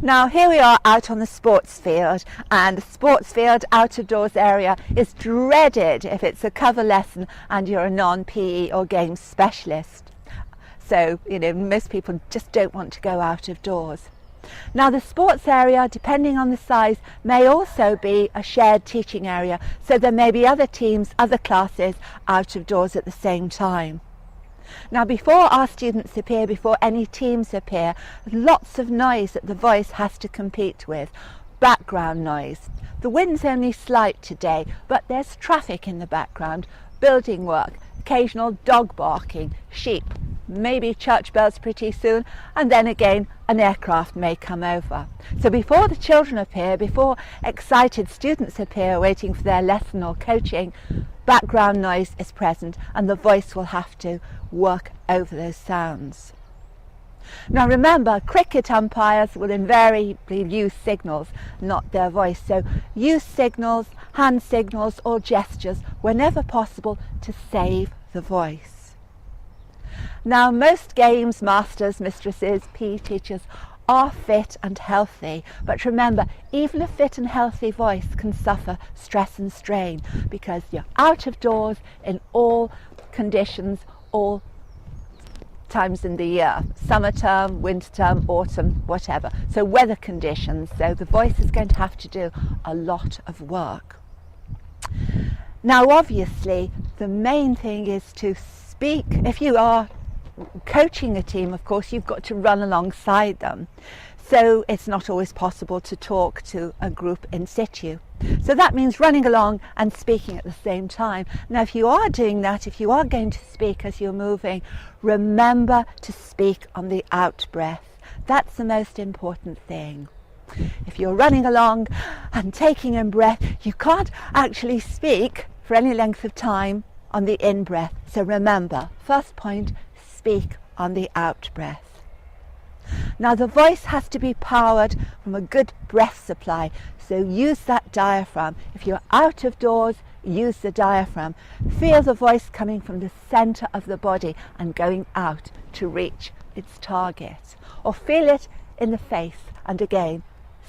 Now here we are out on the sports field, and the sports field out of doors area is dreaded if it's a cover lesson and you're a non-PE or games specialist. So, most people just don't want to go out of doors. Now the sports area, depending on the size, may also be a shared teaching area, so there may be other teams, other classes out of doors at the same time. Now before our students appear, before any teams appear, lots of noise that the voice has to compete with. Background noise. The wind's only slight today, but there's traffic in the background, building work, occasional dog barking, sheep, maybe church bells pretty soon, and then again an aircraft may come over. So before the children appear, before excited students appear waiting for their lesson or coaching, background noise is present and the voice will have to work over those sounds. Now remember, cricket umpires will invariably use signals, not their voice. So use signals, hand signals or gestures whenever possible to save the voice. Now most games masters, mistresses, PE teachers are fit and healthy, but remember, even a fit and healthy voice can suffer stress and strain because you're out of doors in all conditions, all times in the year, summer term, winter term, autumn, whatever. So weather conditions, so the voice is going to have to do a lot of work. Now obviously the main thing is to speak. If you are coaching a team, of course, you've got to run alongside them. So it's not always possible to talk to a group in situ. So that means running along and speaking at the same time. Now, if you are doing that, if you are going to speak as you're moving, remember to speak on the out breath. That's the most important thing. If you're running along and taking in breath, you can't actually speak for any length of time on the in breath. So remember, first point, speak on the out breath. Now the voice has to be powered from a good breath supply, so use that diaphragm. If you're out of doors, use the diaphragm. Feel the voice coming from the center of the body and going out to reach its target. Or feel it in the face and again,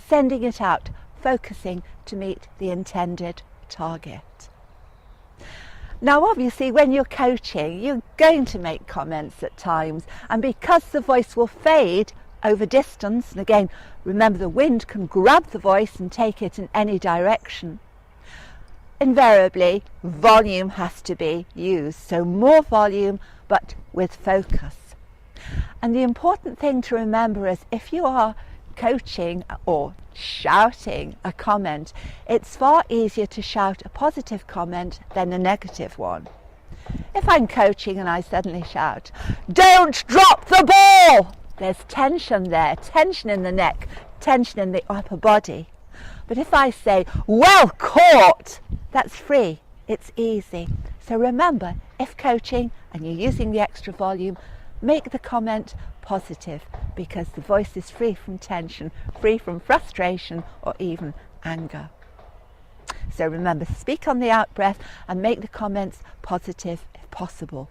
sending it out, focusing to meet the intended target. Now obviously when you're coaching, you're going to make comments at times, and because the voice will fade over distance, and again remember the wind can grab the voice and take it in any direction, invariably volume has to be used, so more volume but with focus. And the important thing to remember is if you are coaching or shouting a comment, it's far easier to shout a positive comment than a negative one. If I'm coaching and I suddenly shout, "Don't drop the ball!" there's tension there, tension in the neck, tension in the upper body. But if I say, "Well caught," that's free, it's easy. So remember, if coaching and you're using the extra volume, make the comment positive, because the voice is free from tension, free from frustration or even anger. So remember, speak on the out breath and make the comments positive if possible.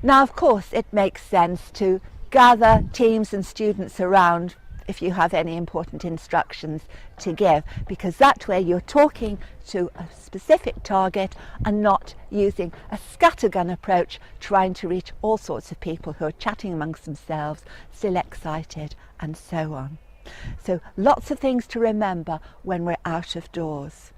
Now of course it makes sense to gather teams and students around if you have any important instructions to give, because that way you're talking to a specific target and not using a scattergun approach, trying to reach all sorts of people who are chatting amongst themselves, still excited, and so on. So lots of things to remember when we're out of doors.